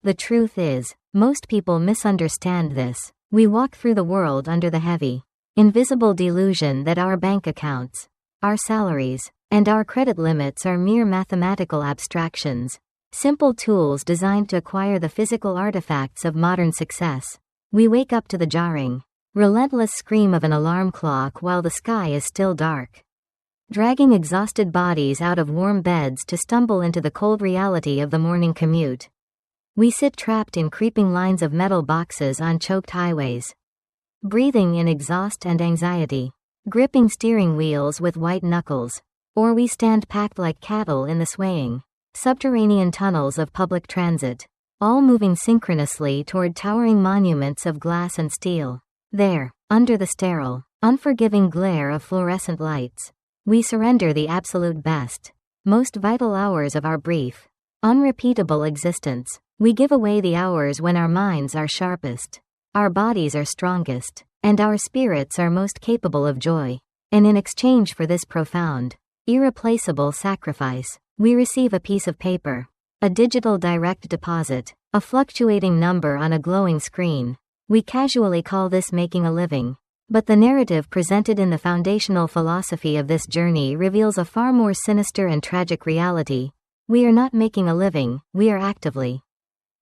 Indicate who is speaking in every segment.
Speaker 1: The truth is, most people misunderstand this. We walk through the world under the heavy, invisible delusion that our bank accounts, our salaries, and our credit limits are mere mathematical abstractions, simple tools designed to acquire the physical artifacts of modern success. We wake up to the jarring, relentless scream of an alarm clock while the sky is still dark, dragging exhausted bodies out of warm beds to stumble into the cold reality of the morning commute. We sit trapped in creeping lines of metal boxes on choked highways, breathing in exhaust and anxiety, gripping steering wheels with white knuckles, or we stand packed like cattle in the swaying, subterranean tunnels of public transit, all moving synchronously toward towering monuments of glass and steel. There, under the sterile, unforgiving glare of fluorescent lights, we surrender the absolute best, most vital hours of our brief, unrepeatable existence. We give away the hours when our minds are sharpest, our bodies are strongest, and our spirits are most capable of joy. And in exchange for this profound, irreplaceable sacrifice, we receive a piece of paper, a digital direct deposit, a fluctuating number on a glowing screen. We casually call this making a living. But the narrative presented in the foundational philosophy of this journey reveals a far more sinister and tragic reality. We are not making a living, we are actively,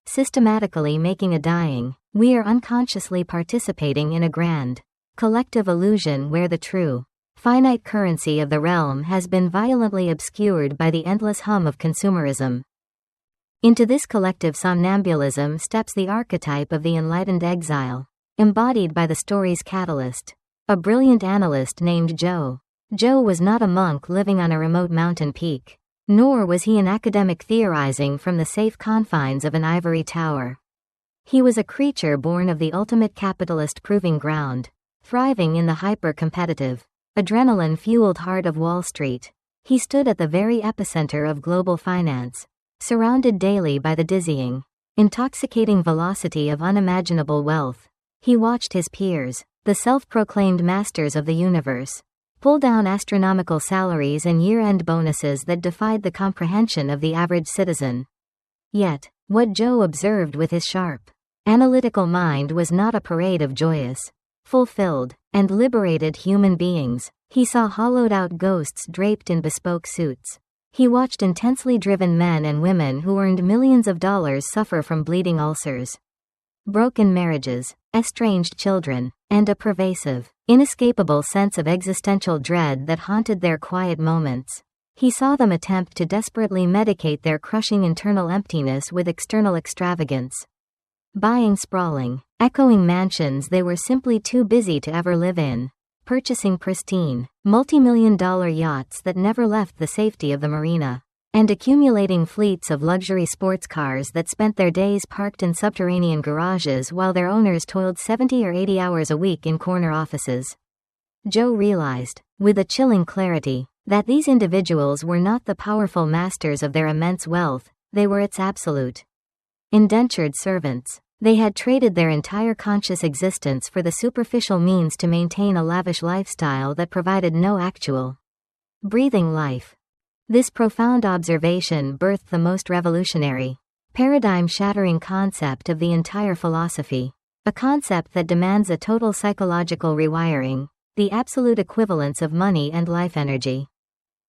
Speaker 1: systematically making a dying. We are unconsciously participating in a grand, collective illusion where the true, finite currency of the realm has been violently obscured by the endless hum of consumerism. Into this collective somnambulism steps the archetype of the enlightened exile, embodied by the story's catalyst, a brilliant analyst named Joe. Joe was not a monk living on a remote mountain peak, nor was he an academic theorizing from the safe confines of an ivory tower. He was a creature born of the ultimate capitalist proving ground, thriving in the hyper-competitive, adrenaline-fueled heart of Wall Street. He stood at the very epicenter of global finance, surrounded daily by the dizzying, intoxicating velocity of unimaginable wealth. He watched his peers, the self-proclaimed masters of the universe, pull down astronomical salaries and year-end bonuses that defied the comprehension of the average citizen. Yet, what Joe observed with his sharp, analytical mind was not a parade of joyous, fulfilled, and liberated human beings. He saw hollowed-out ghosts draped in bespoke suits. He watched intensely driven men and women who earned millions of dollars suffer from bleeding ulcers, broken marriages, estranged children, and a pervasive, inescapable sense of existential dread that haunted their quiet moments. He saw them attempt to desperately medicate their crushing internal emptiness with external extravagance, buying sprawling, echoing mansions they were simply too busy to ever live in, purchasing pristine, multi-million-dollar yachts that never left the safety of the marina, and accumulating fleets of luxury sports cars that spent their days parked in subterranean garages while their owners toiled 70 or 80 hours a week in corner offices. Joe realized, with a chilling clarity, that these individuals were not the powerful masters of their immense wealth, they were its absolute, indentured servants. They had traded their entire conscious existence for the superficial means to maintain a lavish lifestyle that provided no actual, breathing life. This profound observation birthed the most revolutionary, paradigm-shattering concept of the entire philosophy, a concept that demands a total psychological rewiring, the absolute equivalence of money and life energy.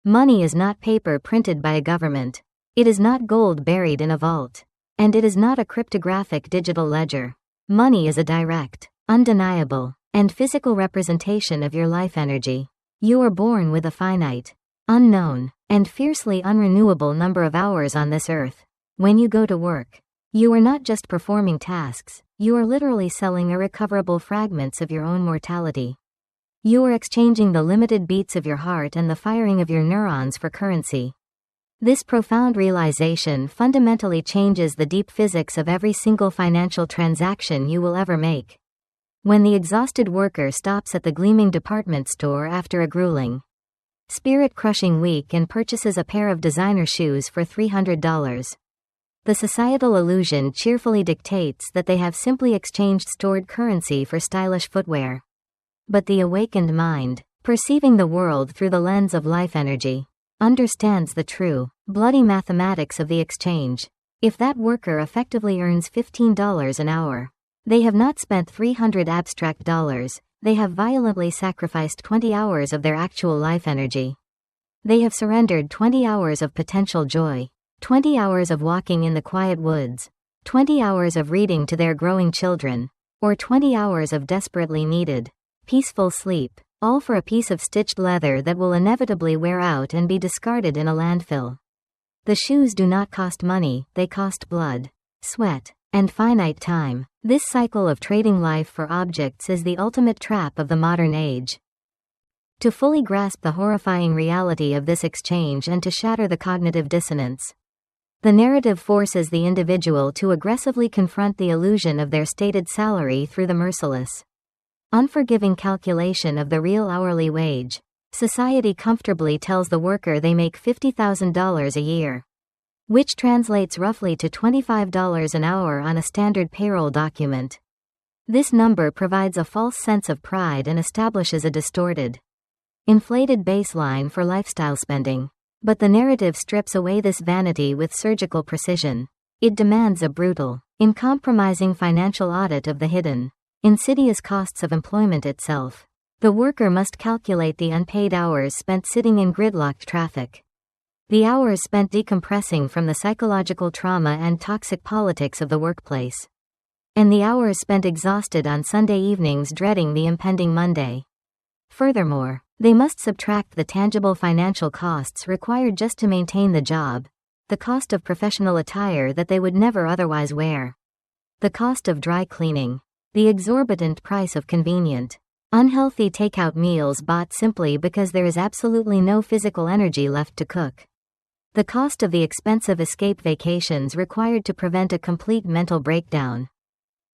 Speaker 1: Money is not paper printed by a government. It is not gold buried in a vault. And it is not a cryptographic digital ledger. Money is a direct, undeniable, and physical representation of your life energy. You are born with a finite, unknown, and fiercely unrenewable number of hours on this earth. When you go to work, you are not just performing tasks, you are literally selling irrecoverable fragments of your own mortality. You are exchanging the limited beats of your heart and the firing of your neurons for currency. This profound realization fundamentally changes the deep physics of every single financial transaction you will ever make. When the exhausted worker stops at the gleaming department store after a grueling, spirit-crushing week and purchases a pair of designer shoes for $300, the societal illusion cheerfully dictates that they have simply exchanged stored currency for stylish footwear. But the awakened mind, perceiving the world through the lens of life energy, understands the true, bloody mathematics of the exchange. If that worker effectively earns $15 an hour, they have not spent 300 abstract dollars, they have violently sacrificed 20 hours of their actual life energy. They have surrendered 20 hours of potential joy, 20 hours of walking in the quiet woods, 20 hours of reading to their growing children, or 20 hours of desperately needed, peaceful sleep, all for a piece of stitched leather that will inevitably wear out and be discarded in a landfill. The shoes do not cost money, they cost blood, sweat, and finite time. This cycle of trading life for objects is the ultimate trap of the modern age. To fully grasp the horrifying reality of this exchange and to shatter the cognitive dissonance, the narrative forces the individual to aggressively confront the illusion of their stated salary through the merciless, unforgiving calculation of the real hourly wage. Society comfortably tells the worker they make $50,000 a year, which translates roughly to $25 an hour on a standard payroll document. This number provides a false sense of pride and establishes a distorted, inflated baseline for lifestyle spending. But the narrative strips away this vanity with surgical precision. It demands a brutal, uncompromising financial audit of the hidden, insidious costs of employment itself. The worker must calculate the unpaid hours spent sitting in gridlocked traffic, the hours spent decompressing from the psychological trauma and toxic politics of the workplace, and the hours spent exhausted on Sunday evenings dreading the impending Monday. Furthermore, they must subtract the tangible financial costs required just to maintain the job, the cost of professional attire that they would never otherwise wear, the cost of dry cleaning, the exorbitant price of convenient, unhealthy takeout meals bought simply because there is absolutely no physical energy left to cook, the cost of the expensive escape vacations required to prevent a complete mental breakdown,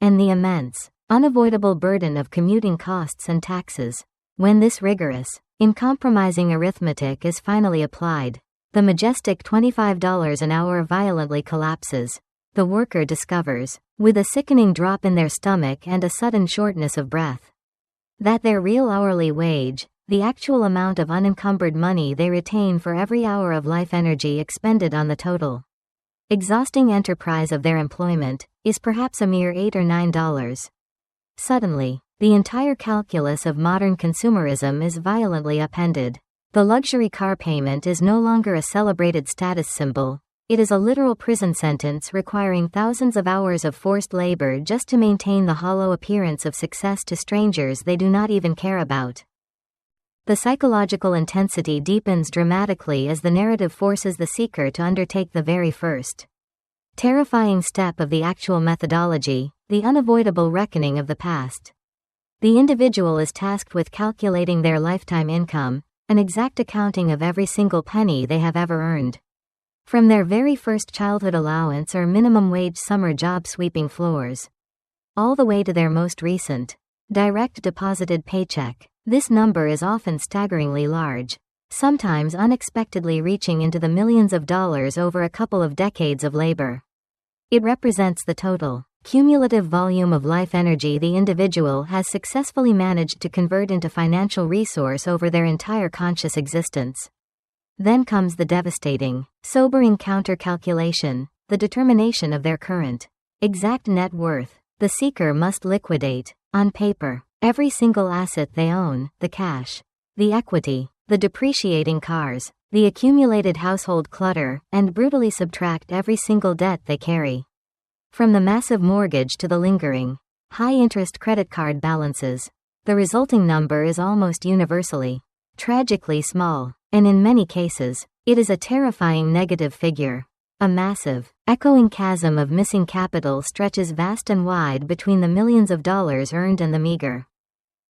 Speaker 1: and the immense, unavoidable burden of commuting costs and taxes. When this rigorous, uncompromising arithmetic is finally applied, the majestic $25 an hour violently collapses. The worker discovers, with a sickening drop in their stomach and a sudden shortness of breath, that their real hourly wage, the actual amount of unencumbered money they retain for every hour of life energy expended on the total, exhausting enterprise of their employment, is perhaps a mere $8 or $9. Suddenly, the entire calculus of modern consumerism is violently upended. The luxury car payment is no longer a celebrated status symbol, it is a literal prison sentence requiring thousands of hours of forced labor just to maintain the hollow appearance of success to strangers they do not even care about. The psychological intensity deepens dramatically as the narrative forces the seeker to undertake the very first, terrifying step of the actual methodology, the unavoidable reckoning of the past. The individual is tasked with calculating their lifetime income, an exact accounting of every single penny they have ever earned, from their very first childhood allowance or minimum wage summer job sweeping floors, all the way to their most recent, direct deposited paycheck. This number is often staggeringly large, sometimes unexpectedly reaching into the millions of dollars over a couple of decades of labor. It represents the total, cumulative volume of life energy the individual has successfully managed to convert into financial resource over their entire conscious existence. Then comes the devastating, sobering counter-calculation, the determination of their current, exact net worth. The seeker must liquidate, on paper, every single asset they own, the cash, the equity, the depreciating cars, the accumulated household clutter, and brutally subtract every single debt they carry. From the massive mortgage to the lingering, high-interest credit card balances, the resulting number is almost universally, tragically small, and in many cases, it is a terrifying negative figure. A massive, echoing chasm of missing capital stretches vast and wide between the millions of dollars earned and the meager,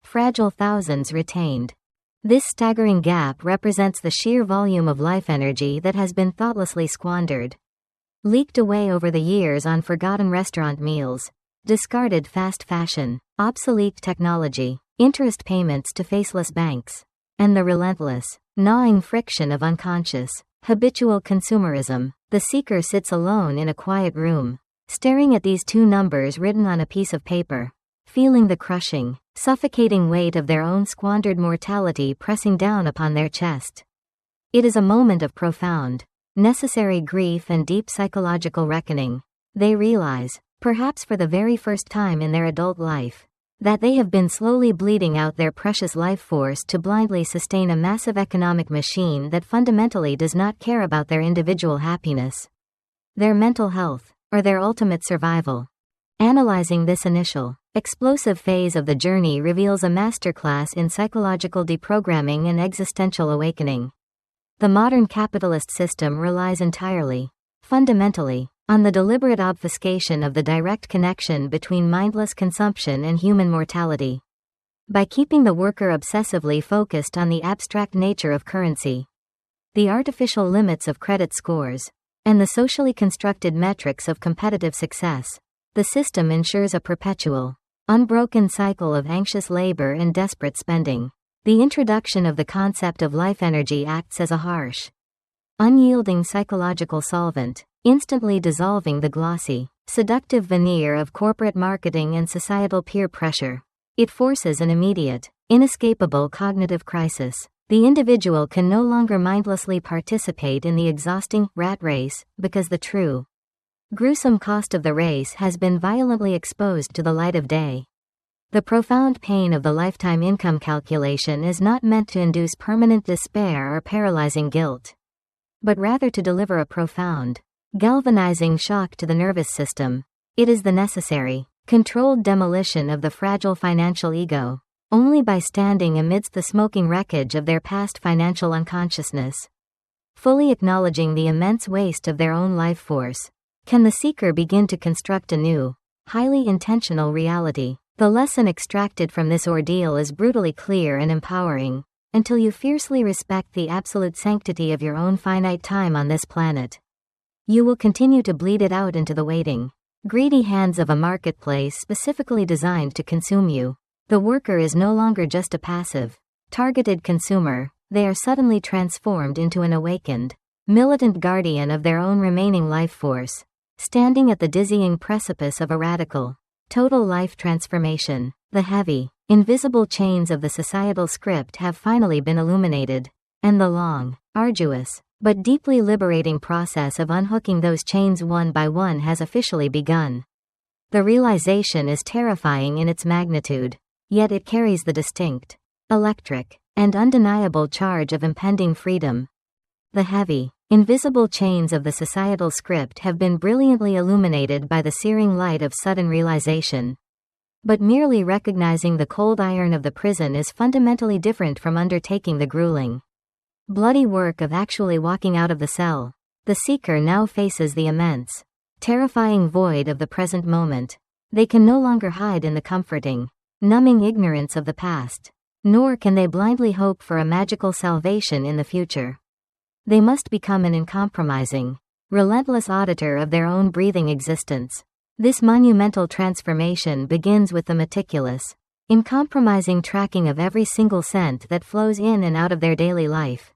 Speaker 1: fragile thousands retained. This staggering gap represents the sheer volume of life energy that has been thoughtlessly squandered, leaked away over the years on forgotten restaurant meals, discarded fast fashion, obsolete technology, interest payments to faceless banks, and the relentless, gnawing friction of unconscious, habitual consumerism. The seeker sits alone in a quiet room, staring at these two numbers written on a piece of paper, feeling the crushing, suffocating weight of their own squandered mortality pressing down upon their chest. It is a moment of profound, necessary grief and deep psychological reckoning. They realize, perhaps for the very first time in their adult life, that they have been slowly bleeding out their precious life force to blindly sustain a massive economic machine that fundamentally does not care about their individual happiness, their mental health, or their ultimate survival. Analyzing this initial, explosive phase of the journey reveals a masterclass in psychological deprogramming and existential awakening. The modern capitalist system relies entirely, fundamentally, on the deliberate obfuscation of the direct connection between mindless consumption and human mortality. By keeping the worker obsessively focused on the abstract nature of currency, the artificial limits of credit scores, and the socially constructed metrics of competitive success, the system ensures a perpetual, unbroken cycle of anxious labor and desperate spending. The introduction of the concept of life energy acts as a harsh, unyielding psychological solvent, instantly dissolving the glossy, seductive veneer of corporate marketing and societal peer pressure. It forces an immediate, inescapable cognitive crisis. The individual can no longer mindlessly participate in the exhausting rat race, because the true, gruesome cost of the race has been violently exposed to the light of day. The profound pain of the lifetime income calculation is not meant to induce permanent despair or paralyzing guilt, but rather to deliver a profound, galvanizing shock to the nervous system. It is the necessary, controlled demolition of the fragile financial ego. Only by standing amidst the smoking wreckage of their past financial unconsciousness, fully acknowledging the immense waste of their own life force, can the seeker begin to construct a new, highly intentional reality. The lesson extracted from this ordeal is brutally clear and empowering. Until you fiercely respect the absolute sanctity of your own finite time on this planet, you will continue to bleed it out into the waiting, greedy hands of a marketplace specifically designed to consume you. The worker is no longer just a passive, targeted consumer. They are suddenly transformed into an awakened, militant guardian of their own remaining life force, standing at the dizzying precipice of a radical, total life transformation. The heavy, invisible chains of the societal script have finally been illuminated, and the long, arduous, but deeply liberating process of unhooking those chains one by one has officially begun. The realization is terrifying in its magnitude, yet it carries the distinct, electric, and undeniable charge of impending freedom. The heavy, invisible chains of the societal script have been brilliantly illuminated by the searing light of sudden realization. But merely recognizing the cold iron of the prison is fundamentally different from undertaking the grueling, bloody work of actually walking out of the cell. The seeker now faces the immense, terrifying void of the present moment. They can no longer hide in the comforting, numbing ignorance of the past, nor can they blindly hope for a magical salvation in the future. They must become an uncompromising, relentless auditor of their own breathing existence. This monumental transformation begins with the meticulous, uncompromising tracking of every single cent that flows in and out of their daily life.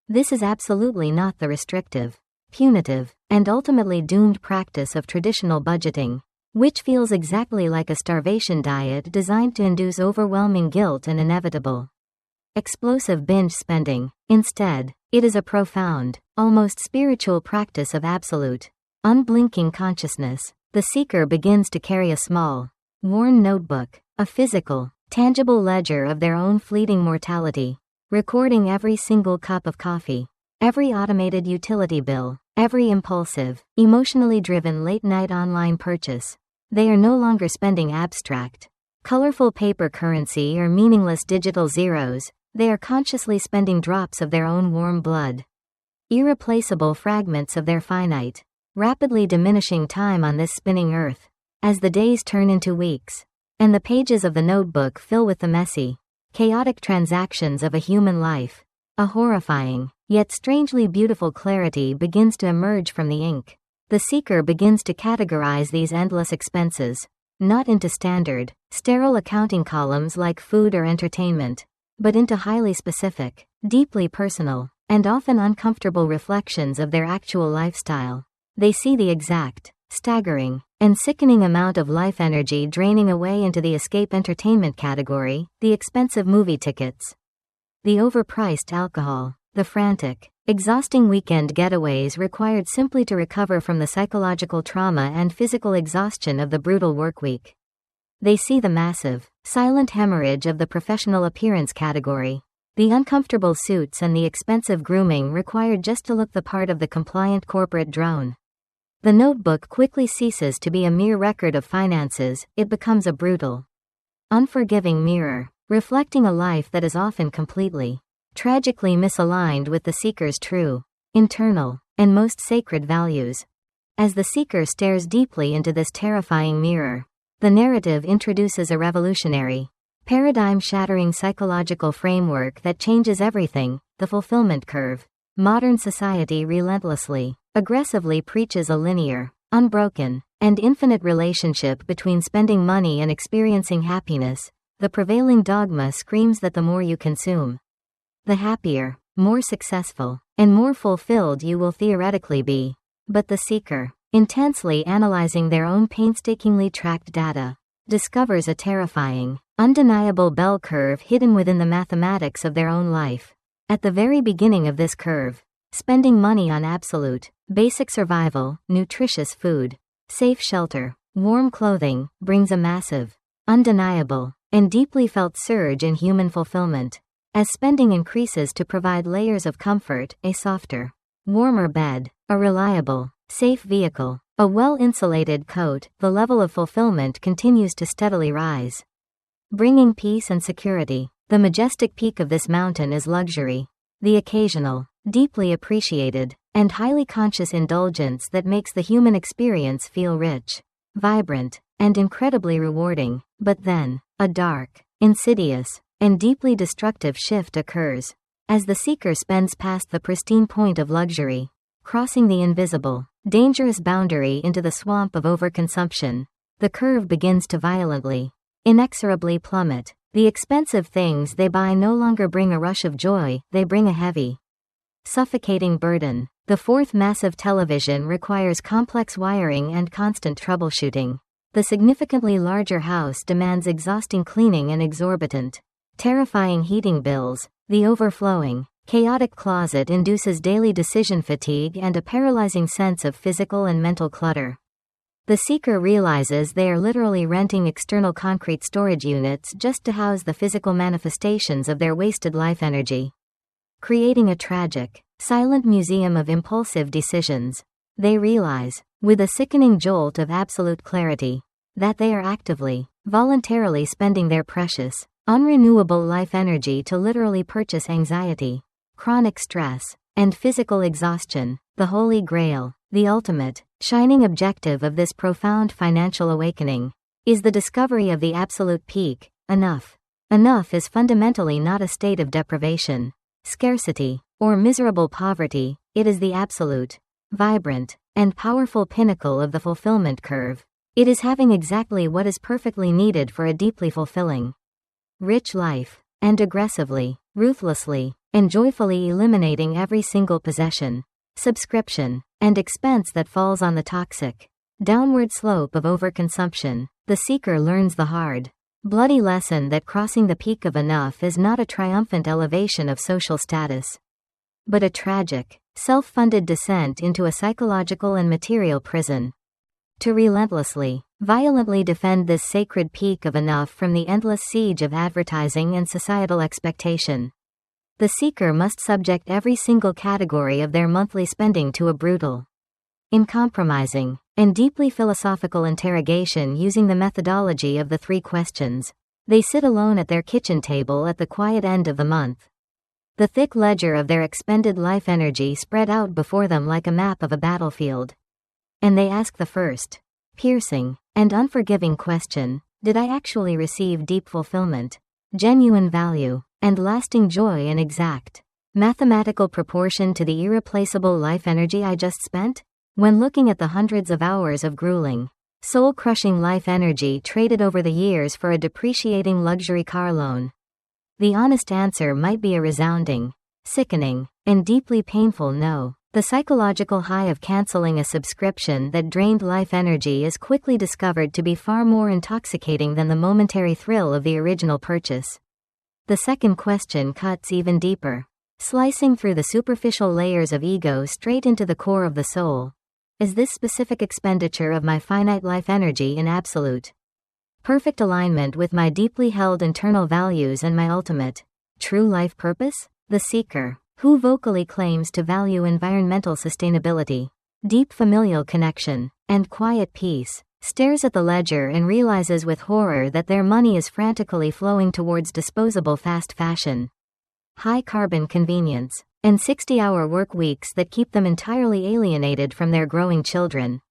Speaker 1: This is absolutely not the restrictive, punitive, and ultimately doomed practice of traditional budgeting, which feels exactly like a starvation diet designed to induce overwhelming guilt and inevitable, explosive binge spending. Instead, it is a profound, almost spiritual practice of absolute, unblinking consciousness. The seeker begins to carry a small, worn notebook, a physical, tangible ledger of their own fleeting mortality, recording every single cup of coffee, every automated utility bill, every impulsive, emotionally driven late-night online purchase. They are no longer spending abstract, colorful paper currency or meaningless digital zeros. They are consciously spending drops of their own warm blood, irreplaceable fragments of their finite, rapidly diminishing time on this spinning earth. As the days turn into weeks, and the pages of the notebook fill with the messy, chaotic transactions of a human life, a horrifying, yet strangely beautiful clarity begins to emerge from the ink. The seeker begins to categorize these endless expenses, not into standard, sterile accounting columns like food or entertainment, but into highly specific, deeply personal, and often uncomfortable reflections of their actual lifestyle. They see the exact, staggering, and sickening amount of life energy draining away into the escape entertainment category, the expensive movie tickets, the overpriced alcohol, the frantic, Exhausting weekend getaways required simply to recover from the psychological trauma and physical exhaustion of the brutal workweek. They see the massive, silent hemorrhage of the professional appearance category. The uncomfortable suits and the expensive grooming required just to look the part of the compliant corporate drone. The notebook quickly ceases to be a mere record of finances, it becomes a brutal, unforgiving mirror, reflecting a life that is often completely, tragically misaligned with the seeker's true, internal, and most sacred values. As the seeker stares deeply into this terrifying mirror, the narrative introduces a revolutionary, paradigm-shattering psychological framework that changes everything: the fulfillment curve. Modern society relentlessly, aggressively preaches a linear, unbroken, and infinite relationship between spending money and experiencing happiness. The prevailing dogma screams that the more you consume, the happier, more successful, and more fulfilled you will theoretically be. But the seeker, intensely analyzing their own painstakingly tracked data, discovers a terrifying, undeniable bell curve hidden within the mathematics of their own life. At the very beginning of this curve, spending money on absolute, basic survival, nutritious food, safe shelter, warm clothing, brings a massive, undeniable, and deeply felt surge in human fulfillment. As spending increases to provide layers of comfort, a softer, warmer bed, a reliable, safe vehicle, a well-insulated coat, the level of fulfillment continues to steadily rise, bringing peace and security. The majestic peak of this mountain is luxury, the occasional, deeply appreciated, and highly conscious indulgence that makes the human experience feel rich, vibrant, and incredibly rewarding. But then, a dark, insidious, and deeply destructive shift occurs. As the seeker spends past the pristine point of luxury, crossing the invisible, dangerous boundary into the swamp of overconsumption, the curve begins to violently, inexorably plummet. The expensive things they buy no longer bring a rush of joy, they bring a heavy, suffocating burden. The fourth massive television requires complex wiring and constant troubleshooting. The significantly larger house demands exhausting cleaning and exorbitant, terrifying heating bills. The overflowing, chaotic closet induces daily decision fatigue and a paralyzing sense of physical and mental clutter. The seeker realizes they are literally renting external concrete storage units just to house the physical manifestations of their wasted life energy, creating a tragic, silent museum of impulsive decisions. They realize, with a sickening jolt of absolute clarity, that they are actively, voluntarily spending their precious, unrenewable life energy to literally purchase anxiety, chronic stress, and physical exhaustion. The Holy Grail, the ultimate, shining objective of this profound financial awakening, is the discovery of the absolute peak: enough. Enough is fundamentally not a state of deprivation, scarcity, or miserable poverty. It is the absolute, vibrant, and powerful pinnacle of the fulfillment curve. It is having exactly what is perfectly needed for a deeply fulfilling, rich life, and aggressively, ruthlessly, and joyfully eliminating every single possession, subscription, and expense that falls on the toxic, downward slope of overconsumption. The seeker learns the hard, bloody lesson that crossing the peak of enough is not a triumphant elevation of social status, but a tragic, self-funded descent into a psychological and material prison. To relentlessly, violently defend this sacred peak of enough from the endless siege of advertising and societal expectation, the seeker must subject every single category of their monthly spending to a brutal, uncompromising, and deeply philosophical interrogation using the methodology of the 3 questions. They sit alone at their kitchen table at the quiet end of the month, the thick ledger of their expended life energy spread out before them like a map of a battlefield. And they ask the first, piercing, and unforgiving question: did I actually receive deep fulfillment, genuine value, and lasting joy in exact, mathematical proportion to the irreplaceable life energy I just spent? When looking at the hundreds of hours of grueling, soul-crushing life energy traded over the years for a depreciating luxury car loan, the honest answer might be a resounding, sickening, and deeply painful no. The psychological high of canceling a subscription that drained life energy is quickly discovered to be far more intoxicating than the momentary thrill of the original purchase. The second question cuts even deeper. slicing through the superficial layers of ego straight into the core of the soul. Is this specific expenditure of my finite life energy in absolute, perfect alignment with my deeply held internal values and my ultimate, true life purpose? The seeker, who vocally claims to value environmental sustainability, deep familial connection, and quiet peace, stares at the ledger and realizes with horror that their money is frantically flowing towards disposable fast fashion, high-carbon convenience, and 60-hour work weeks that keep them entirely alienated from their growing children.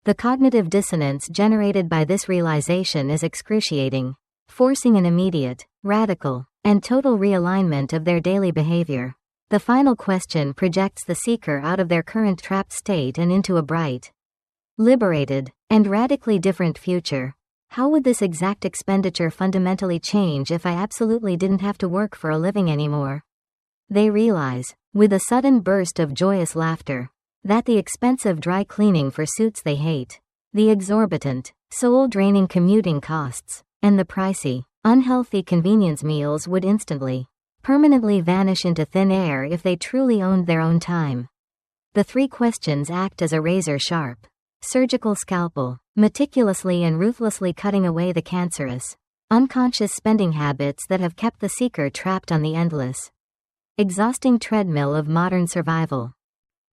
Speaker 1: The cognitive dissonance generated by this realization is excruciating, forcing an immediate, radical, and total realignment of their daily behavior. The final question projects the seeker out of their current trapped state and into a bright, liberated, and radically different future. How would this exact expenditure fundamentally change if I absolutely didn't have to work for a living anymore? They realize, with a sudden burst of joyous laughter, that the expensive dry cleaning for suits they hate, the exorbitant, soul-draining commuting costs, and the pricey, unhealthy convenience meals would instantly, permanently vanish into thin air if they truly owned their own time. The three questions act as a razor-sharp, surgical scalpel, meticulously and ruthlessly cutting away the cancerous, unconscious spending habits that have kept the seeker trapped on the endless, exhausting treadmill of modern survival.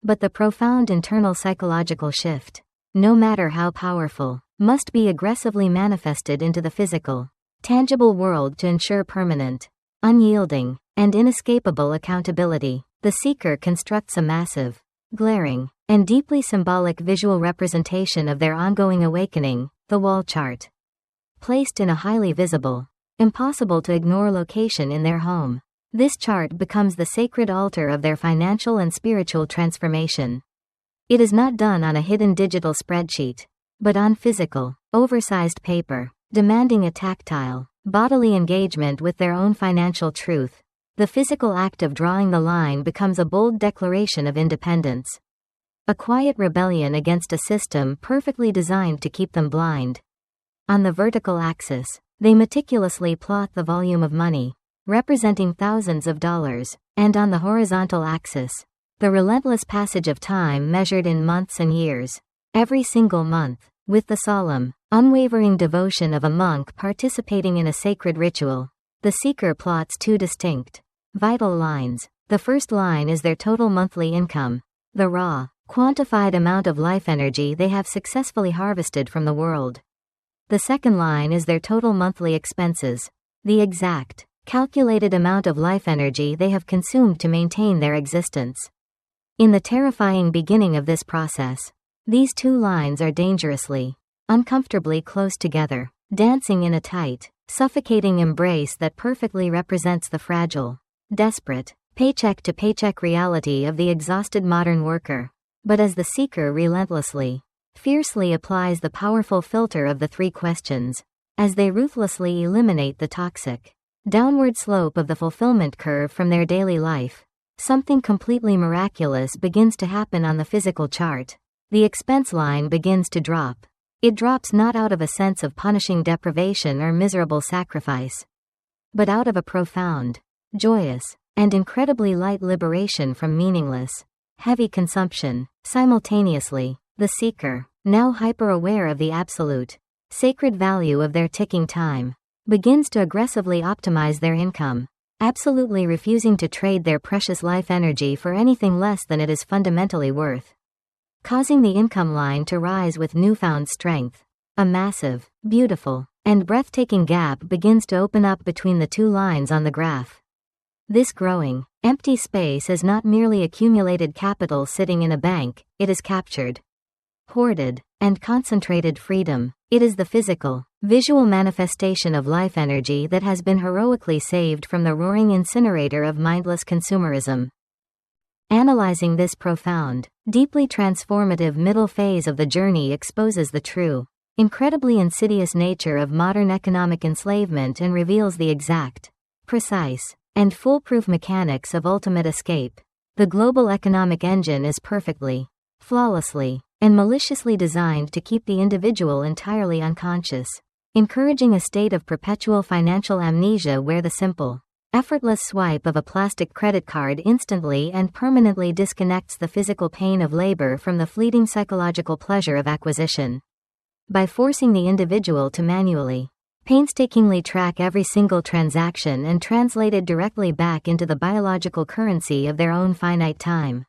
Speaker 1: But the profound internal psychological shift, no matter how powerful, must be aggressively manifested into the physical, tangible world to ensure permanent, unyielding, and inescapable accountability. The seeker constructs a massive, glaring, and deeply symbolic visual representation of their ongoing awakening, the wall chart. Placed in a highly visible, impossible to ignore location in their home, this chart becomes the sacred altar of their financial and spiritual transformation. It is not done on a hidden digital spreadsheet, but on physical, oversized paper, demanding a tactile, bodily engagement with their own financial truth. The physical act of drawing the line becomes a bold declaration of independence, a quiet rebellion against a system perfectly designed to keep them blind. On the vertical axis, they meticulously plot the volume of money, representing thousands of dollars, and on the horizontal axis, the relentless passage of time measured in months and years. Every single month, with the solemn, unwavering devotion of a monk participating in a sacred ritual, the seeker plots two distinct, vital lines. The first line is their total monthly income, the raw, quantified amount of life energy they have successfully harvested from the world. The second line is their total monthly expenses, the exact, calculated amount of life energy they have consumed to maintain their existence. In the terrifying beginning of this process, these two lines are dangerously, uncomfortably close together, dancing in a tight, suffocating embrace that perfectly represents the fragile, desperate, paycheck-to-paycheck reality of the exhausted modern worker. But as the seeker relentlessly, fiercely applies the powerful filter of the three questions, as they ruthlessly eliminate the toxic, downward slope of the fulfillment curve from their daily life, something completely miraculous begins to happen on the physical chart. The expense line begins to drop. It drops not out of a sense of punishing deprivation or miserable sacrifice, but out of a profound, joyous, and incredibly light liberation from meaningless, heavy consumption. Simultaneously, the seeker, now hyper-aware of the absolute, sacred value of their ticking time, begins to aggressively optimize their income, absolutely refusing to trade their precious life energy for anything less than it is fundamentally worth, causing the income line to rise with newfound strength. A massive, beautiful, and breathtaking gap begins to open up between the two lines on the graph. This growing, empty space is not merely accumulated capital sitting in a bank, it is captured, hoarded, and concentrated freedom. It is the physical, visual manifestation of life energy that has been heroically saved from the roaring incinerator of mindless consumerism. Analyzing this profound, deeply transformative middle phase of the journey exposes the true, incredibly insidious nature of modern economic enslavement and reveals the exact, precise, and foolproof mechanics of ultimate escape. The global economic engine is perfectly, flawlessly, and maliciously designed to keep the individual entirely unconscious, encouraging a state of perpetual financial amnesia where the simple, Effortless swipe of a plastic credit card instantly and permanently disconnects the physical pain of labor from the fleeting psychological pleasure of acquisition. By forcing the individual to manually, painstakingly track every single transaction and translate it directly back into the biological currency of their own finite time,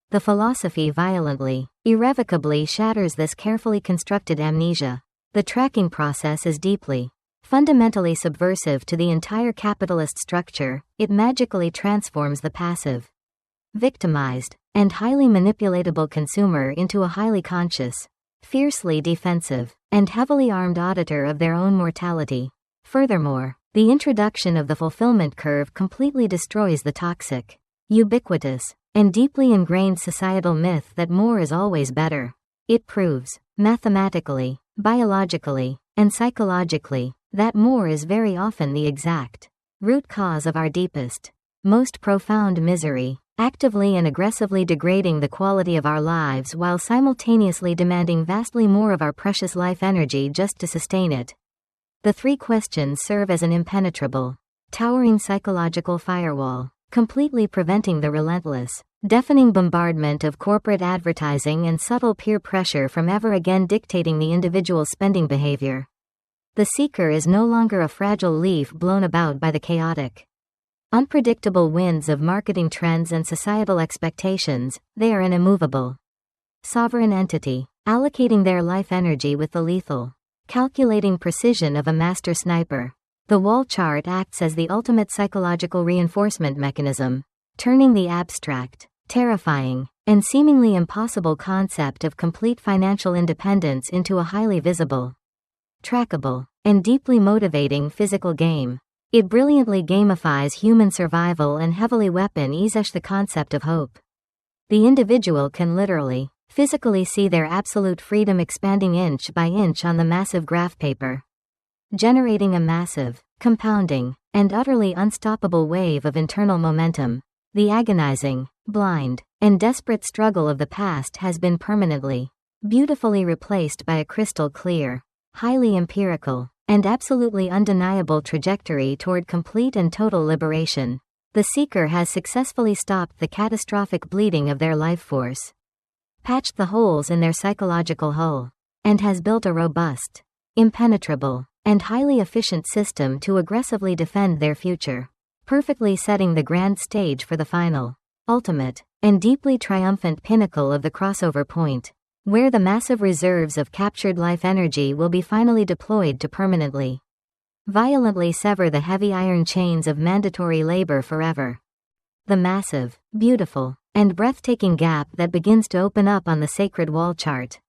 Speaker 1: the philosophy violently, irrevocably shatters this carefully constructed amnesia. The tracking process is deeply, fundamentally subversive to the entire capitalist structure. It magically transforms the passive, victimized, and highly manipulatable consumer into a highly conscious, fiercely defensive, and heavily armed auditor of their own mortality. Furthermore, the introduction of the fulfillment curve completely destroys the toxic, ubiquitous, and deeply ingrained societal myth that more is always better. It proves, mathematically, biologically, and psychologically, that more is very often the exact root cause of our deepest, most profound misery, actively and aggressively degrading the quality of our lives while simultaneously demanding vastly more of our precious life energy just to sustain it. The three questions serve as an impenetrable, towering psychological firewall, completely preventing the relentless, deafening bombardment of corporate advertising and subtle peer pressure from ever again dictating the individual's spending behavior. The seeker is no longer a fragile leaf blown about by the chaotic, unpredictable winds of marketing trends and societal expectations. They are an immovable, sovereign entity, allocating their life energy with the lethal, calculating precision of a master sniper. The wall chart acts as the ultimate psychological reinforcement mechanism, turning the abstract, terrifying, and seemingly impossible concept of complete financial independence into a highly visible, trackable, and deeply motivating physical game. It brilliantly gamifies human survival and heavily weaponises the concept of hope. The individual can literally, physically see their absolute freedom expanding inch by inch on the massive graph paper, generating a massive, compounding, and utterly unstoppable wave of internal momentum. The agonizing, blind, and desperate struggle of the past has been permanently, beautifully replaced by a crystal clear, highly empirical, and absolutely undeniable trajectory toward complete and total liberation. The seeker has successfully stopped the catastrophic bleeding of their life force, patched the holes in their psychological hull, and has built a robust, impenetrable, and highly efficient system to aggressively defend their future, perfectly setting the grand stage for the final, ultimate, and deeply triumphant pinnacle of the crossover point, where the massive reserves of captured life energy will be finally deployed to permanently, violently sever the heavy iron chains of mandatory labor forever. The massive, beautiful, and breathtaking gap that begins to open up on the sacred wall chart,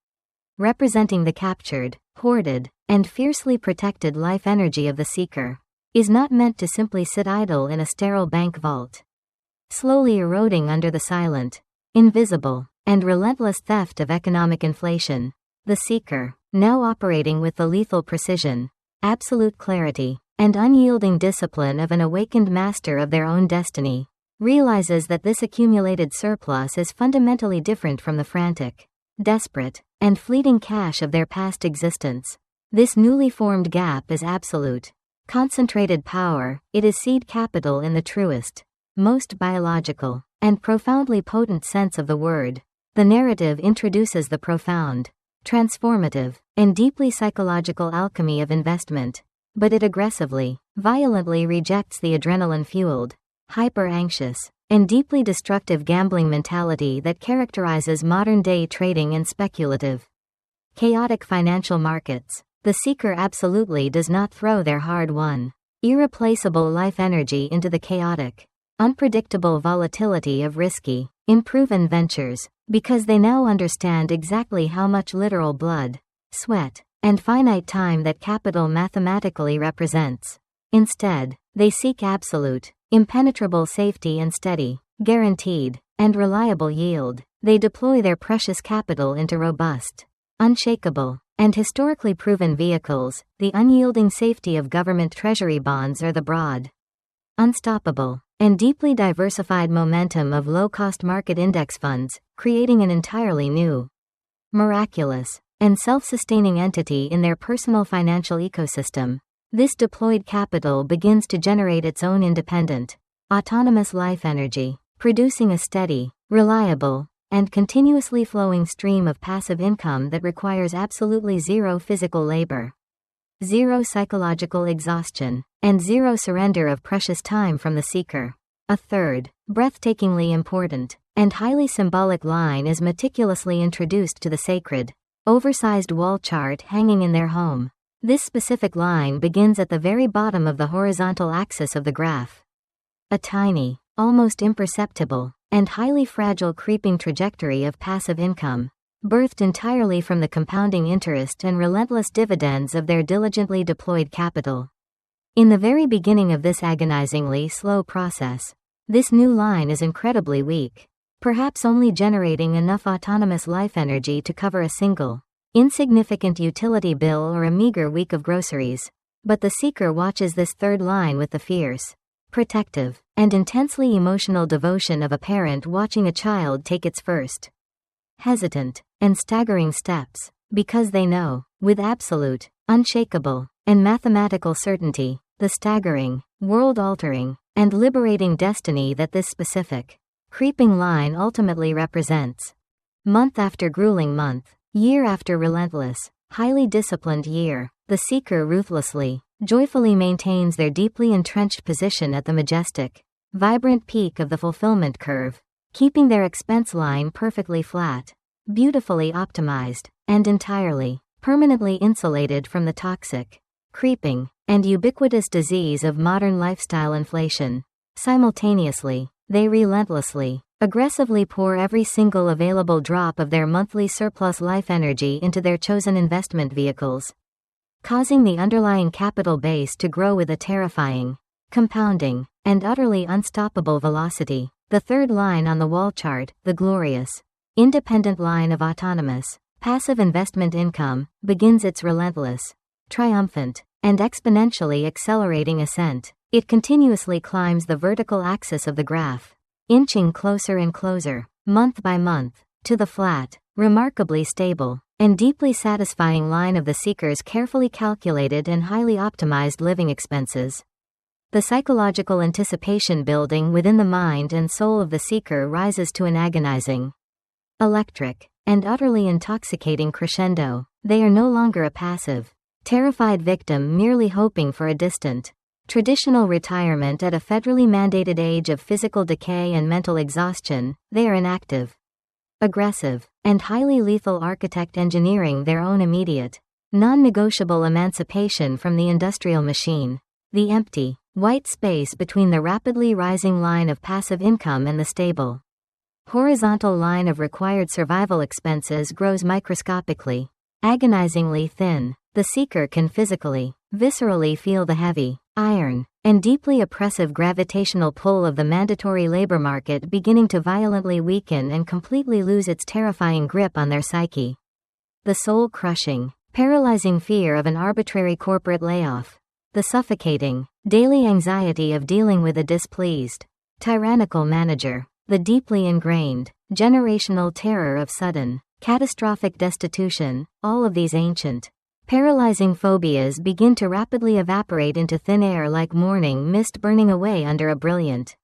Speaker 1: representing the captured, hoarded, and fiercely protected life energy of the seeker, is not meant to simply sit idle in a sterile bank vault, slowly eroding under the silent, invisible, and relentless theft of economic inflation. The seeker, now operating with the lethal precision, absolute clarity, and unyielding discipline of an awakened master of their own destiny, realizes that this accumulated surplus is fundamentally different from the frantic, desperate, and fleeting cash of their past existence. This newly formed gap is absolute, concentrated power. It is seed capital in the truest, most biological, and profoundly potent sense of the word. The narrative introduces the profound, transformative, and deeply psychological alchemy of investment, but it aggressively, violently rejects the adrenaline-fueled, hyper-anxious, and deeply destructive gambling mentality that characterizes modern-day trading and speculative, chaotic financial markets. The seeker absolutely does not throw their hard-won, irreplaceable life energy into the chaotic, unpredictable volatility of risky, unproven ventures, because they now understand exactly how much literal blood, sweat, and finite time that capital mathematically represents. Instead, they seek absolute, impenetrable safety and steady, guaranteed, and reliable yield. They deploy their precious capital into robust, unshakable, and historically proven vehicles. The unyielding safety of government treasury bonds or the broad, unstoppable, and deeply diversified momentum of low-cost market index funds, creating an entirely new, miraculous, and self-sustaining entity in their personal financial ecosystem. This deployed capital begins to generate its own independent, autonomous life energy, producing a steady, reliable, and continuously flowing stream of passive income that requires absolutely zero physical labor, zero psychological exhaustion, and zero surrender of precious time from the seeker. A third, breathtakingly important, and highly symbolic line is meticulously introduced to the sacred, oversized wall chart hanging in their home. This specific line begins at the very bottom of the horizontal axis of the graph. A tiny, almost imperceptible, and highly fragile creeping trajectory of passive income, birthed entirely from the compounding interest and relentless dividends of their diligently deployed capital. In the very beginning of this agonizingly slow process, this new line is incredibly weak, perhaps only generating enough autonomous life energy to cover a single, insignificant utility bill or a meager week of groceries. But the seeker watches this third line with the fierce, protective, and intensely emotional devotion of a parent watching a child take its first, hesitant, and staggering steps, because they know, with absolute, unshakable, and mathematical certainty, the staggering, world-altering, and liberating destiny that this specific, creeping line ultimately represents. Month after grueling month, year after relentless, highly disciplined year, the seeker ruthlessly, joyfully maintains their deeply entrenched position at the majestic, vibrant peak of the fulfillment curve, keeping their expense line perfectly flat, beautifully optimized, and entirely, permanently insulated from the toxic, creeping, and ubiquitous disease of modern lifestyle inflation. Simultaneously, they relentlessly, aggressively pour every single available drop of their monthly surplus life energy into their chosen investment vehicles, causing the underlying capital base to grow with a terrifying, compounding, and utterly unstoppable velocity. The third line on the wall chart, the glorious, independent line of autonomous, passive investment income, begins its relentless, triumphant, and exponentially accelerating ascent. It continuously climbs the vertical axis of the graph, inching closer and closer, month by month, to the flat, remarkably stable, and deeply satisfying line of the seeker's carefully calculated and highly optimized living expenses. The psychological anticipation building within the mind and soul of the seeker rises to an agonizing, electric, and utterly intoxicating crescendo. They are no longer a passive, terrified victim merely hoping for a distant, traditional retirement at a federally mandated age of physical decay and mental exhaustion. They are an active, aggressive, and highly lethal architect engineering their own immediate, non-negotiable emancipation from the industrial machine. The empty, white space between the rapidly rising line of passive income and the stable, horizontal line of required survival expenses grows microscopically, agonizingly thin. The seeker can physically, viscerally feel the heavy, iron, and deeply oppressive gravitational pull of the mandatory labor market beginning to violently weaken and completely lose its terrifying grip on their psyche. The soul-crushing, paralyzing fear of an arbitrary corporate layoff. The suffocating, daily anxiety of dealing with a displeased, tyrannical manager. The deeply ingrained, generational terror of sudden, catastrophic destitution. All of these ancient, paralyzing phobias begin to rapidly evaporate into thin air like morning mist burning away under a brilliant,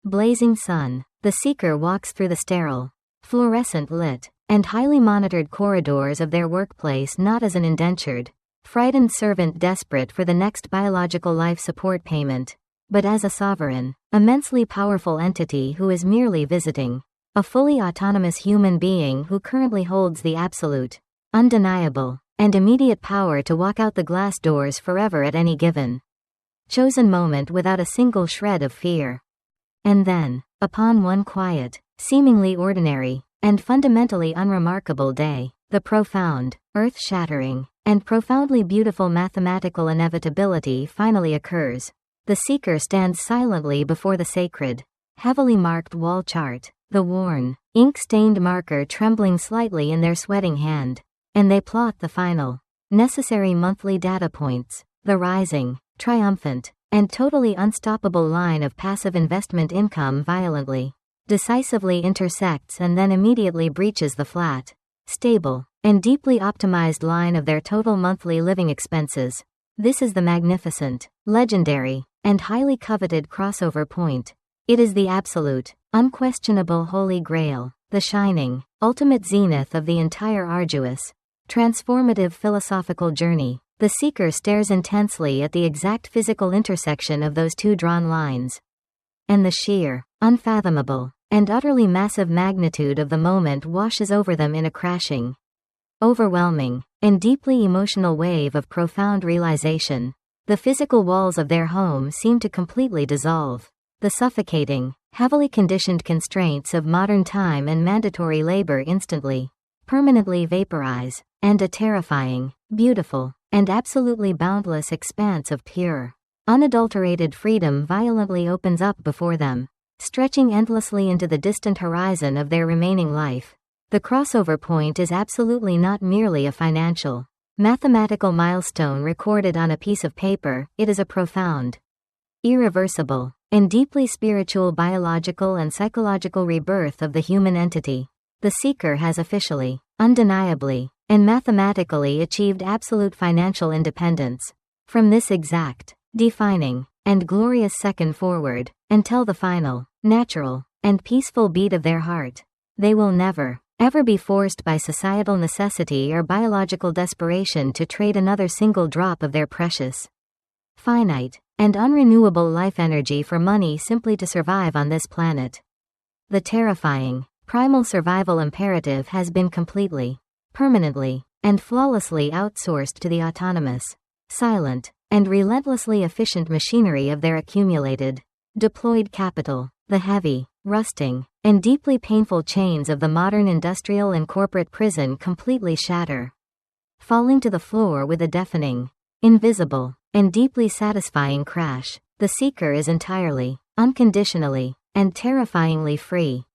Speaker 1: blazing sun. The seeker walks through the sterile, fluorescent lit, and highly monitored corridors of their workplace not as an indentured, frightened servant desperate for the next biological life support payment, but as a sovereign, immensely powerful entity who is merely visiting, a fully autonomous human being who currently holds the absolute, undeniable, and immediate power to walk out the glass doors forever at any given, chosen moment without a single shred of fear. And then, upon one quiet, seemingly ordinary, and fundamentally unremarkable day, the profound, earth-shattering, and profoundly beautiful mathematical inevitability finally occurs. The seeker stands silently before the sacred, heavily marked wall chart, the worn, ink-stained marker trembling slightly in their sweating hand, and they plot the final, necessary monthly data points. The rising, triumphant, and totally unstoppable line of passive investment income violently, decisively intersects and then immediately breaches the flat, stable, and deeply optimized line of their total monthly living expenses. This is the magnificent, legendary, and highly coveted crossover point. It is the absolute, unquestionable holy grail, the shining, ultimate zenith of the entire arduous, transformative philosophical journey. The seeker stares intensely at the exact physical intersection of those two drawn lines. And the sheer, unfathomable, and utterly massive magnitude of the moment washes over them in a crashing, overwhelming, and deeply emotional wave of profound realization. The physical walls of their home seem to completely dissolve. The suffocating, heavily conditioned constraints of modern time and mandatory labor instantly, permanently vaporize, and a terrifying, beautiful, and absolutely boundless expanse of pure, unadulterated freedom violently opens up before them, stretching endlessly into the distant horizon of their remaining life. The crossover point is absolutely not merely a financial, mathematical milestone recorded on a piece of paper. It is a profound, irreversible, and deeply spiritual biological and psychological rebirth of the human entity. The seeker has officially, undeniably, and mathematically achieved absolute financial independence. From this exact, defining, and glorious second forward, until the final, natural, and peaceful beat of their heart, they will never, ever be forced by societal necessity or biological desperation to trade another single drop of their precious, finite, and unrenewable life energy for money simply to survive on this planet. The terrifying, primal survival imperative has been completely, permanently, and flawlessly outsourced to the autonomous, silent, and relentlessly efficient machinery of their accumulated, deployed capital. The heavy, rusting, and deeply painful chains of the modern industrial and corporate prison completely shatter, falling to the floor with a deafening, invisible, and deeply satisfying crash. The seeker is entirely, unconditionally, and terrifyingly free.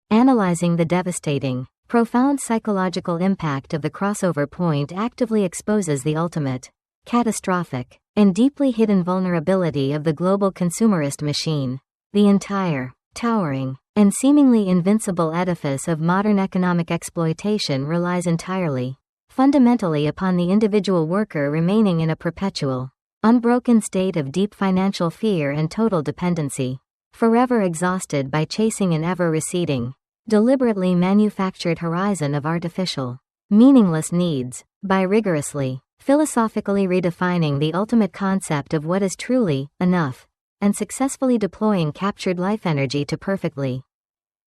Speaker 1: Analyzing the devastating, profound psychological impact of the crossover point actively exposes the ultimate, catastrophic, and deeply hidden vulnerability of the global consumerist machine. The entire, towering, and seemingly invincible edifice of modern economic exploitation relies entirely, fundamentally upon the individual worker remaining in a perpetual, unbroken state of deep financial fear and total dependency, forever exhausted by chasing an ever-receding, deliberately manufactured horizon of artificial, meaningless needs, by rigorously, philosophically redefining the ultimate concept of what is truly enough, and successfully deploying captured life energy to perfectly,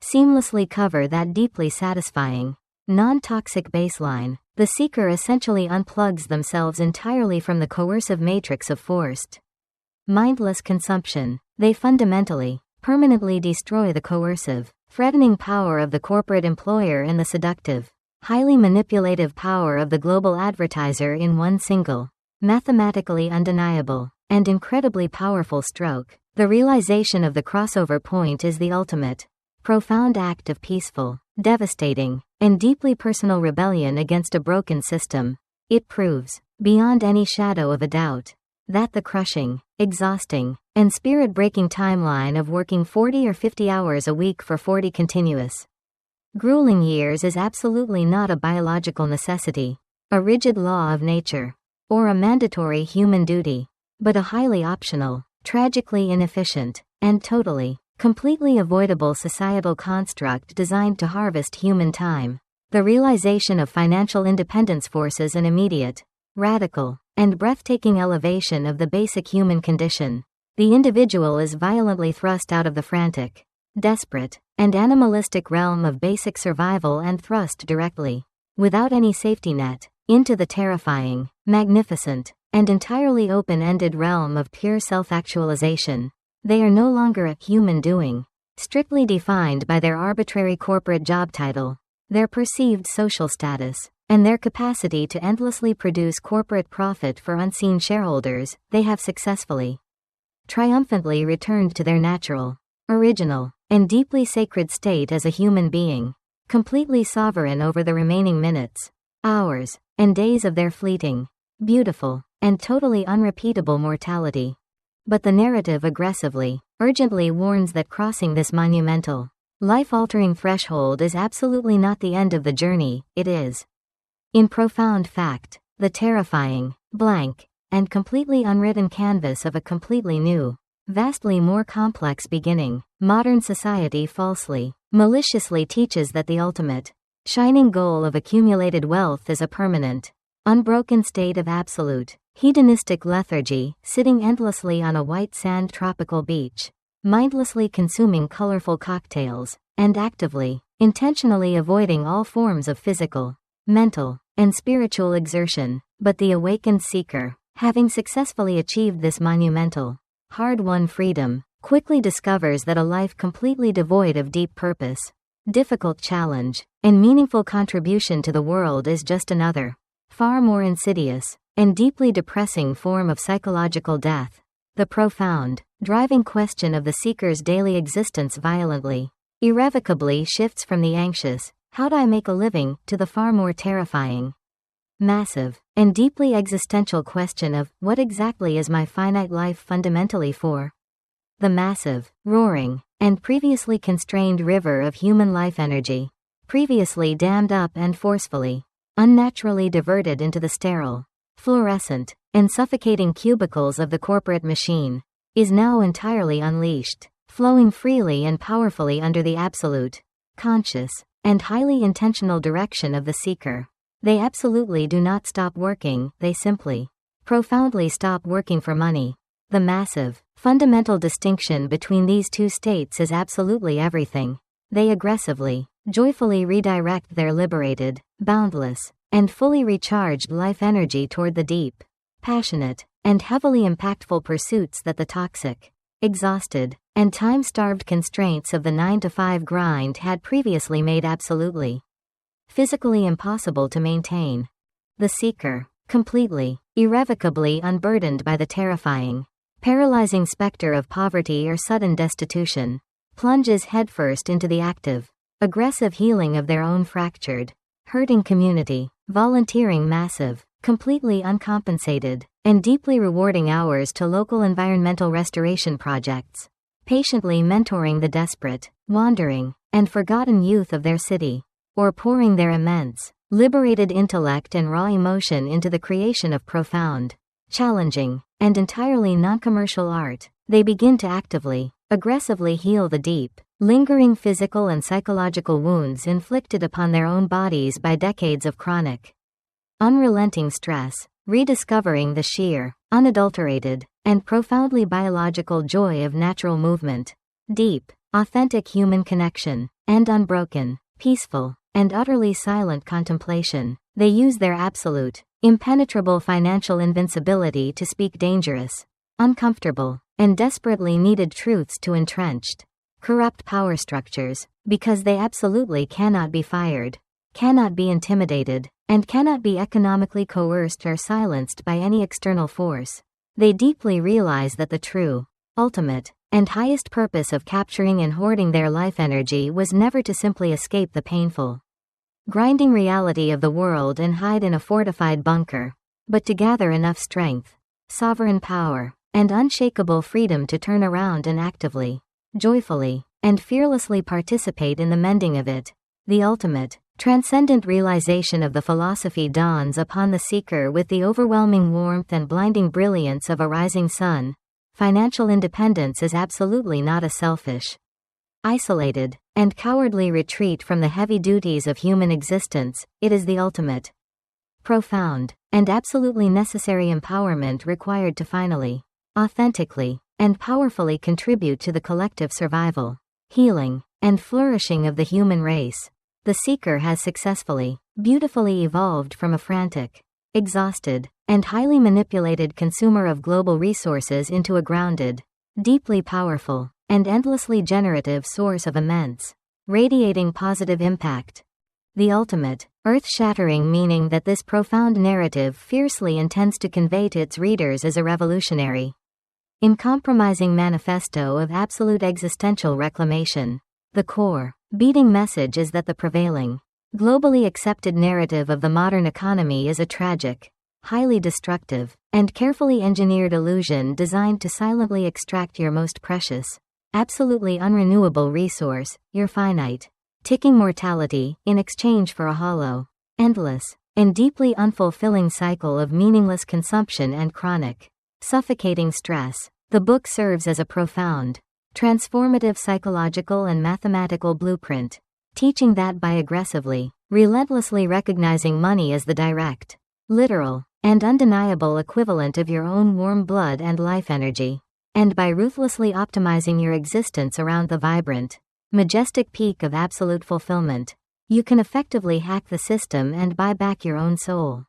Speaker 1: seamlessly cover that deeply satisfying, non-toxic baseline. The seeker essentially unplugs themselves entirely from the coercive matrix of forced, mindless consumption. They fundamentally, permanently destroy the coercive, threatening power of the corporate employer and the seductive, highly manipulative power of the global advertiser in one single, mathematically undeniable, and incredibly powerful stroke. The realization of the crossover point is the ultimate, profound act of peaceful, devastating, and deeply personal rebellion against a broken system. It proves, beyond any shadow of a doubt, that the crushing, exhausting, and spirit-breaking timeline of working 40 or 50 hours a week for 40 continuous, grueling years is absolutely not a biological necessity, a rigid law of nature, or a mandatory human duty, but a highly optional, tragically inefficient, and totally, completely avoidable societal construct designed to harvest human time. The realization of financial independence forces an immediate, radical, and breathtaking elevation of the basic human condition. The individual is violently thrust out of the frantic, desperate, and animalistic realm of basic survival and thrust directly, without any safety net, into the terrifying, magnificent, and entirely open-ended realm of pure self-actualization. They are no longer a human doing, strictly defined by their arbitrary corporate job title, their perceived social status, and their capacity to endlessly produce corporate profit for unseen shareholders. They have successfully, triumphantly returned to their natural, original, and deeply sacred state as a human being, completely sovereign over the remaining minutes, hours, and days of their fleeting, beautiful, and totally unrepeatable mortality. But the narrative aggressively, urgently warns that crossing this monumental, life-altering threshold is absolutely not the end of the journey. It is, in profound fact, the terrifying, blank, and completely unwritten canvas of a completely new, vastly more complex beginning. Modern society falsely, maliciously teaches that the ultimate, shining goal of accumulated wealth is a permanent, unbroken state of absolute, hedonistic lethargy, sitting endlessly on a white sand tropical beach, mindlessly consuming colorful cocktails, and actively, intentionally avoiding all forms of physical, mental, and spiritual exertion. But the awakened seeker, having successfully achieved this monumental, hard-won freedom, quickly discovers that a life completely devoid of deep purpose, difficult challenge, and meaningful contribution to the world is just another, far more insidious, and deeply depressing form of psychological death. The profound, driving question of the seeker's daily existence violently, irrevocably shifts from the anxious, "How do I make a living?" to the far more terrifying, massive, and deeply existential question of, "What exactly is my finite life fundamentally for?" The massive, roaring, and previously constrained river of human life energy, previously dammed up and forcefully, unnaturally diverted into the sterile, fluorescent, and suffocating cubicles of the corporate machine, is now entirely unleashed, flowing freely and powerfully under the absolute, conscious, and highly intentional direction of the seeker. They absolutely do not stop working, they simply, profoundly stop working for money. The massive, fundamental distinction between these two states is absolutely everything. They aggressively, joyfully redirect their liberated, boundless, and fully recharged life energy toward the deep, passionate, and heavily impactful pursuits that the toxic, exhausted, and time-starved constraints of the 9-to-5 grind had previously made absolutely, physically impossible to maintain. The seeker, completely, irrevocably unburdened by the terrifying, paralyzing specter of poverty or sudden destitution, plunges headfirst into the active, aggressive healing of their own fractured, hurting community, volunteering massive, completely uncompensated, and deeply rewarding hours to local environmental restoration projects, patiently mentoring the desperate, wandering, and forgotten youth of their city, or pouring their immense, liberated intellect and raw emotion into the creation of profound, challenging, and entirely non-commercial art. They begin to actively, aggressively heal the deep, lingering physical and psychological wounds inflicted upon their own bodies by decades of chronic, unrelenting stress, rediscovering the sheer, unadulterated, and profoundly biological joy of natural movement, deep, authentic human connection, and unbroken, peaceful, and utterly silent contemplation. They use their absolute, impenetrable financial invincibility to speak dangerous, uncomfortable, and desperately needed truths to entrenched, corrupt power structures, because they absolutely cannot be fired, cannot be intimidated, and cannot be economically coerced or silenced by any external force. They deeply realize that the true, ultimate, and highest purpose of capturing and hoarding their life energy was never to simply escape the painful, grinding reality of the world and hide in a fortified bunker, but to gather enough strength, sovereign power, and unshakable freedom to turn around and actively, joyfully, and fearlessly participate in the mending of it. The ultimate, transcendent realization of the philosophy dawns upon the seeker with the overwhelming warmth and blinding brilliance of a rising sun. Financial independence is absolutely not a selfish, isolated, and cowardly retreat from the heavy duties of human existence. It is the ultimate, profound, and absolutely necessary empowerment required to finally, authentically, and powerfully contribute to the collective survival, healing, and flourishing of the human race. The seeker has successfully, beautifully evolved from a frantic, exhausted, and highly manipulated consumer of global resources into a grounded, deeply powerful, and endlessly generative source of immense, radiating positive impact. The ultimate, earth-shattering meaning that this profound narrative fiercely intends to convey to its readers is a revolutionary, uncompromising manifesto of absolute existential reclamation. The core, beating message is that the prevailing, globally accepted narrative of the modern economy is a tragic, highly destructive, and carefully engineered illusion designed to silently extract your most precious, absolutely unrenewable resource, your finite, ticking mortality, in exchange for a hollow, endless, and deeply unfulfilling cycle of meaningless consumption and chronic, suffocating stress. The book serves as a profound, transformative psychological and mathematical blueprint, teaching that by aggressively, relentlessly recognizing money as the direct, literal, and undeniable equivalent of your own warm blood and life energy, and by ruthlessly optimizing your existence around the vibrant, majestic peak of absolute fulfillment, you can effectively hack the system and buy back your own soul.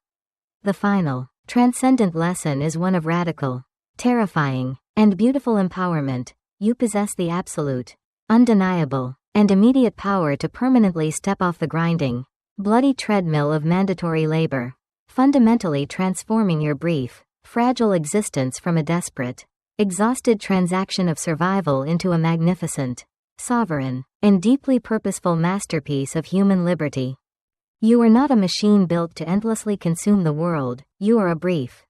Speaker 1: The final, transcendent lesson is one of radical, terrifying, and beautiful empowerment. You possess the absolute, undeniable, and immediate power to permanently step off the grinding, bloody treadmill of mandatory labor, fundamentally transforming your brief, fragile existence from a desperate, exhausted transaction of survival into a magnificent, sovereign, and deeply purposeful masterpiece of human liberty. You are not a machine built to endlessly consume the world, you are a brief,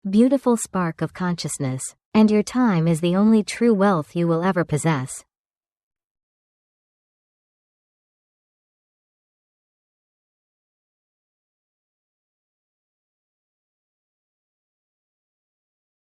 Speaker 1: beautiful spark of consciousness, and your time is the only true wealth you will ever possess.